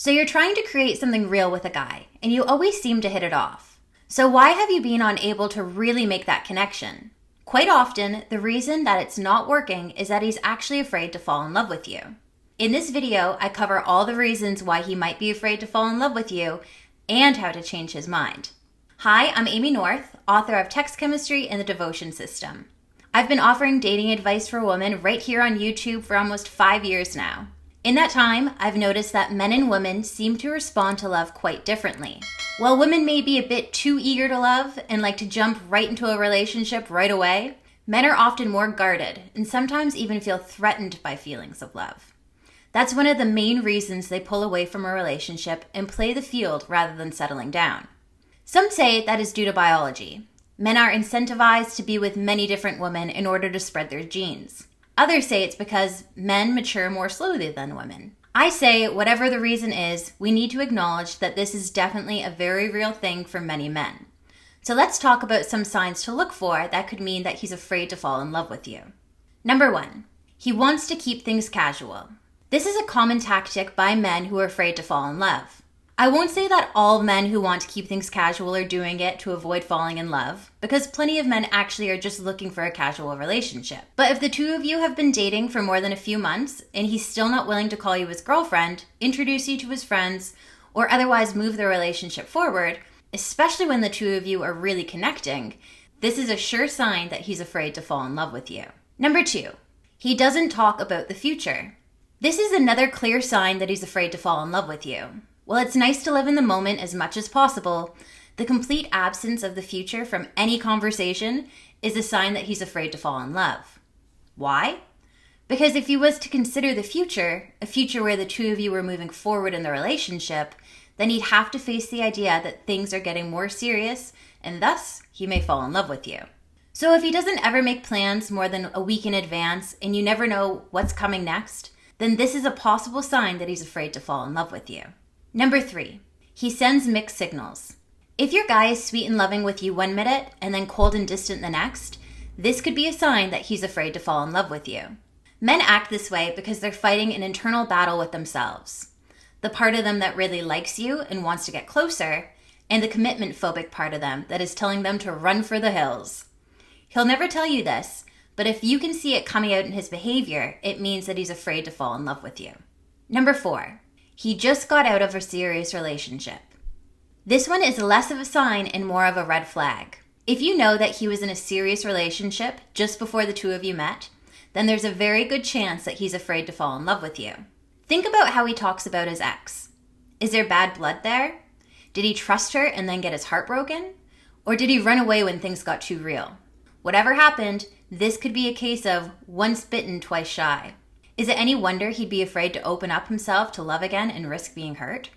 So you're trying to create something real with a guy, and you always seem to hit it off. So why have you been unable to really make that connection? Quite often, the reason that it's not working is that he's actually afraid to fall in love with you. In this video, I cover all the reasons why he might be afraid to fall in love with you and how to change his mind. Hi, I'm Amy North, author of Text Chemistry and the Devotion System. I've been offering dating advice for women right here on YouTube for almost 5 years now. In that time, I've noticed that men and women seem to respond to love quite differently. While women may be a bit too eager to love and like to jump right into a relationship right away, men are often more guarded and sometimes even feel threatened by feelings of love. That's one of the main reasons they pull away from a relationship and play the field rather than settling down. Some say that is due to biology. Men are incentivized to be with many different women in order to spread their genes. Others say it's because men mature more slowly than women. I say, whatever the reason is, we need to acknowledge that this is definitely a very real thing for many men. So let's talk about some signs to look for that could mean that he's afraid to fall in love with you. Number 1, he wants to keep things casual. This is a common tactic by men who are afraid to fall in love. I won't say that all men who want to keep things casual are doing it to avoid falling in love, because plenty of men actually are just looking for a casual relationship. But if the two of you have been dating for more than a few months and he's still not willing to call you his girlfriend, introduce you to his friends, or otherwise move the relationship forward, especially when the two of you are really connecting, this is a sure sign that he's afraid to fall in love with you. Number 2, he doesn't talk about the future. This is another clear sign that he's afraid to fall in love with you. While it's nice to live in the moment as much as possible, the complete absence of the future from any conversation is a sign that he's afraid to fall in love. Why? Because if he was to consider the future, a future where the two of you were moving forward in the relationship, then he'd have to face the idea that things are getting more serious, and thus he may fall in love with you. So if he doesn't ever make plans more than a week in advance and you never know what's coming next, then this is a possible sign that he's afraid to fall in love with you. Number 3, he sends mixed signals. If your guy is sweet and loving with you one minute and then cold and distant the next, this could be a sign that he's afraid to fall in love with you. Men act this way because they're fighting an internal battle with themselves. The part of them that really likes you and wants to get closer, and the commitment phobic part of them that is telling them to run for the hills. He'll never tell you this, but if you can see it coming out in his behavior, it means that he's afraid to fall in love with you. Number 4, he just got out of a serious relationship. This one is less of a sign and more of a red flag. If you know that he was in a serious relationship just before the two of you met, then there's a very good chance that he's afraid to fall in love with you. Think about how he talks about his ex. Is there bad blood there? Did he trust her and then get his heart broken? Or did he run away when things got too real? Whatever happened, this could be a case of once bitten, twice shy. Is it any wonder he'd be afraid to open up himself to love again and risk being hurt?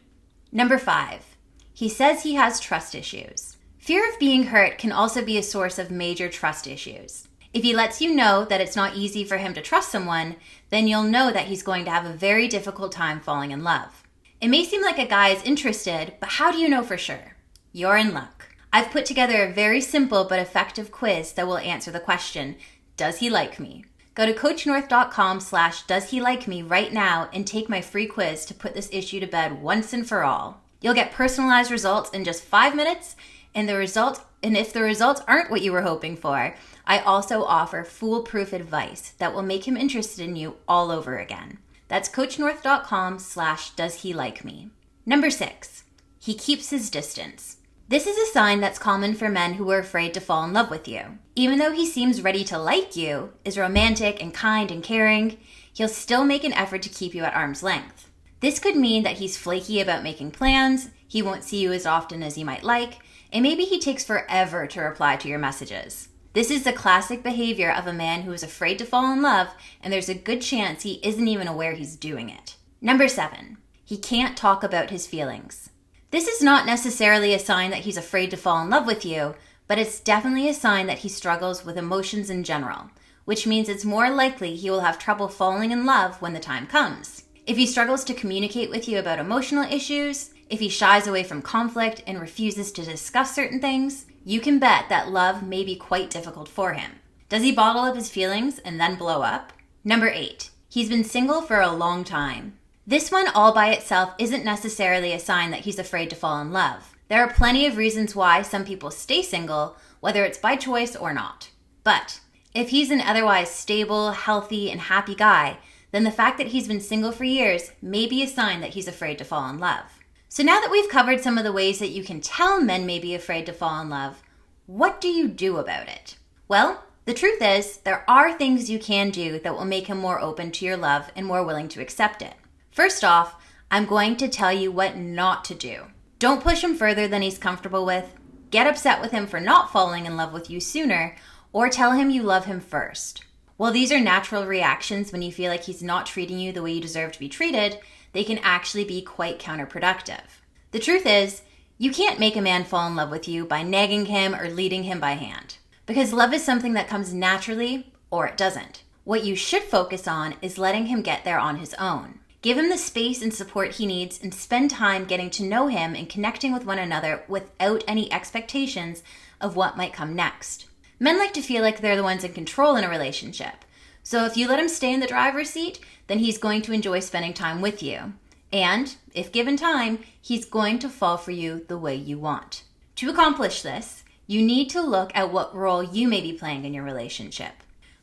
Number 5, he says he has trust issues. Fear of being hurt can also be a source of major trust issues. If he lets you know that it's not easy for him to trust someone, then you'll know that he's going to have a very difficult time falling in love. It may seem like a guy is interested, but how do you know for sure? You're in luck. I've put together a very simple but effective quiz that will answer the question, does he like me? Go to coachnorth.com/doeshelike me right now and take my free quiz to put this issue to bed once and for all. You'll get personalized results in just 5 minutes, and if the results aren't what you were hoping for, I also offer foolproof advice that will make him interested in you all over again. That's coachnorth.com/doeshelike me. Number 6, he keeps his distance. This is a sign that's common for men who are afraid to fall in love with you. Even though he seems ready to like you, is romantic and kind and caring, he'll still make an effort to keep you at arm's length. This could mean that he's flaky about making plans, he won't see you as often as he might like, and maybe he takes forever to reply to your messages. This is the classic behavior of a man who is afraid to fall in love, and there's a good chance he isn't even aware he's doing it. Number 7, he can't talk about his feelings. This is not necessarily a sign that he's afraid to fall in love with you, but it's definitely a sign that he struggles with emotions in general, which means it's more likely he will have trouble falling in love when the time comes. If he struggles to communicate with you about emotional issues, if he shies away from conflict and refuses to discuss certain things, you can bet that love may be quite difficult for him. Does he bottle up his feelings and then blow up? Number 8, he's been single for a long time. This one all by itself isn't necessarily a sign that he's afraid to fall in love. There are plenty of reasons why some people stay single, whether it's by choice or not. But if he's an otherwise stable, healthy, and happy guy, then the fact that he's been single for years may be a sign that he's afraid to fall in love. So now that we've covered some of the ways that you can tell men may be afraid to fall in love, what do you do about it? Well, the truth is, there are things you can do that will make him more open to your love and more willing to accept it. First off, I'm going to tell you what not to do. Don't push him further than he's comfortable with, get upset with him for not falling in love with you sooner, or tell him you love him first. While these are natural reactions when you feel like he's not treating you the way you deserve to be treated, they can actually be quite counterproductive. The truth is, you can't make a man fall in love with you by nagging him or leading him by hand. Because love is something that comes naturally, or it doesn't. What you should focus on is letting him get there on his own. Give him the space and support he needs and spend time getting to know him and connecting with one another without any expectations of what might come next. Men like to feel like they're the ones in control in a relationship. So if you let him stay in the driver's seat, then he's going to enjoy spending time with you. And, if given time, he's going to fall for you the way you want. To accomplish this, you need to look at what role you may be playing in your relationship.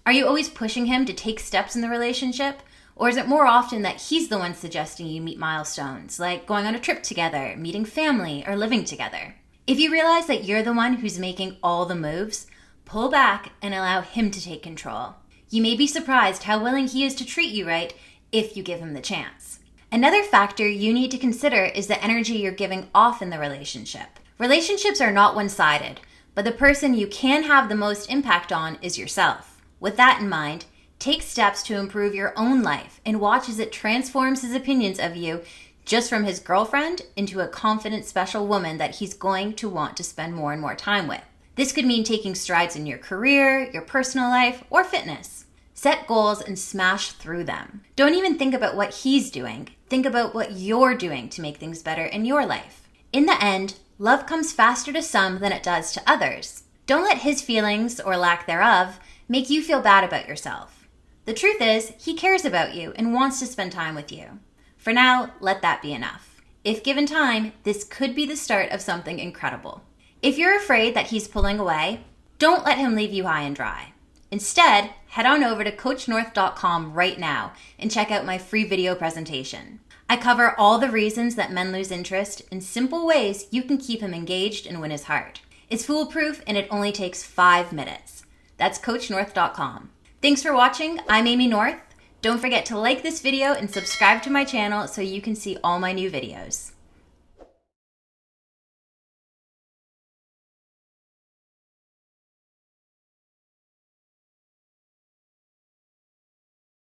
Are you always pushing him to take steps in the relationship? Or is it more often that he's the one suggesting you meet milestones, like going on a trip together, meeting family, or living together? If you realize that you're the one who's making all the moves, pull back and allow him to take control. You may be surprised how willing he is to treat you right if you give him the chance. Another factor you need to consider is the energy you're giving off in the relationship. Relationships are not one-sided, but the person you can have the most impact on is yourself. With that in mind, take steps to improve your own life and watch as it transforms his opinions of you just from his girlfriend into a confident, special woman that he's going to want to spend more and more time with. This could mean taking strides in your career, your personal life, or fitness. Set goals and smash through them. Don't even think about what he's doing. Think about what you're doing to make things better in your life. In the end, love comes faster to some than it does to others. Don't let his feelings, or lack thereof, make you feel bad about yourself. The truth is, he cares about you and wants to spend time with you. For now, let that be enough. If given time, this could be the start of something incredible. If you're afraid that he's pulling away, don't let him leave you high and dry. Instead, head on over to coachnorth.com right now and check out my free video presentation. I cover all the reasons that men lose interest in simple ways you can keep him engaged and win his heart. It's foolproof and it only takes 5 minutes. That's coachnorth.com. Thanks for watching. I'm Amy North. Don't forget to like this video and subscribe to my channel so you can see all my new videos.